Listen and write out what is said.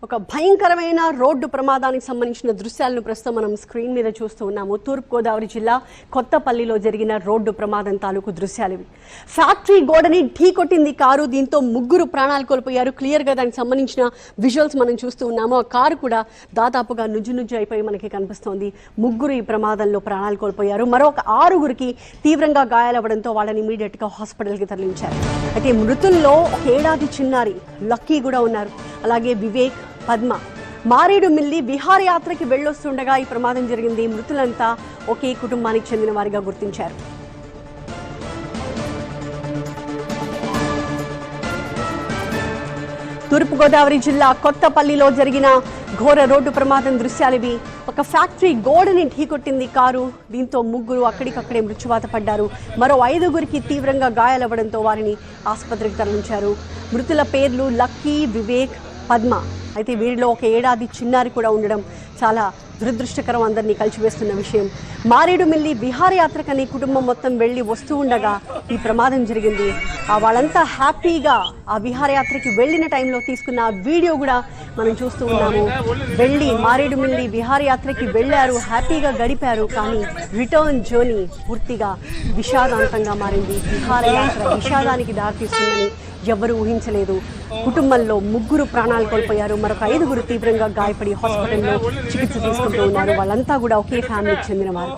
ఒక భయంకరమైన రోడ్డు ప్రమాదానికి సంబంధించిన దృశ్యాలను ప్రస్తుతం మనం స్క్రీన్ మీద చూస్తూ ఉన్నాము. తూర్పుగోదావరి జిల్లా కొత్తపల్లిలో జరిగిన రోడ్డు ప్రమాదం తాలూకు దృశ్యాలు ఇవి. ఫ్యాక్టరీ గోడని ఢీకొట్టింది కారు. దీంతో ముగ్గురు ప్రాణాలు కోల్పోయారు. క్లియర్గా దానికి సంబంధించిన విజువల్స్ మనం చూస్తూ ఉన్నాము. ఆ కారు కూడా దాదాపుగా నుజ్జు అయిపోయి మనకి కనిపిస్తోంది. ముగ్గురు ఈ ప్రమాదంలో ప్రాణాలు కోల్పోయారు. మరొక 6గురికి తీవ్రంగా గాయాలవ్వడంతో వాళ్ళని ఇమీడియట్గా హాస్పిటల్కి తరలించారు. అయితే మృతుల్లో ఒక ఏడాది చిన్నారి లక్కీ కూడా ఉన్నారు. అలాగే వివేక్, పద్మ మారేడుమిల్లి విహారయాత్రకి వెళ్ళొస్తుండగా ఈ ప్రమాదం జరిగింది. మృతులంతా ఒకే కుటుంబానికి చెందిన వారిగా గుర్తించారు. తూర్పుగోదావరి జిల్లా కొత్తపల్లిలో జరిగిన ఘోర రోడ్డు ప్రమాదం దృశ్యాలివి. ఒక ఫ్యాక్టరీ గోడని ఢీకొట్టింది కారు. దీంతో ముగ్గురు అక్కడికక్కడే మృత్యువాత పడ్డారు. మరో 5గురికి తీవ్రంగా గాయాలవ్వడంతో వారిని ఆసుపత్రికి తరలించారు. మృతుల పేర్లు లక్కీ, వివేక్, పద్మ. అయితే వీరిలో ఒక ఏడాది చిన్నారి కూడా ఉండడం చాలా దురదృష్టకరం, అందరినీ కలిసివేస్తున్న విషయం. మారేడుమిల్లి విహారయాత్రకని కుటుంబం మొత్తం వెళ్ళి వస్తూ ఉండగా ఈ ప్రమాదం జరిగింది. వాళ్ళంతా హ్యాపీగా ఆ విహారయాత్రకి వెళ్ళిన టైంలో తీసుకున్న వీడియో కూడా మనం చూస్తూ ఉన్నాము. వెళ్ళి మారేడుమిల్లి విహారయాత్రకి వెళ్ళారు, హ్యాపీగా గడిపారు. కానీ రిటర్న్ జర్నీ పూర్తిగా విషాదాంతంగా మారింది. విహారయాత్ర విషాదానికి దారితీస్తుందని ఎవరూ ఊహించలేదు. కుటుంబంలో ముగ్గురు ప్రాణాలు కోల్పోయారు. మరొక 5గురు తీవ్రంగా గాయపడి హాస్పిటల్లో చికిత్స తీసుకుంటూ ఉన్నారు. వాళ్ళంతా కూడా ఒకే ఫ్యామిలీకి చెందిన వారు.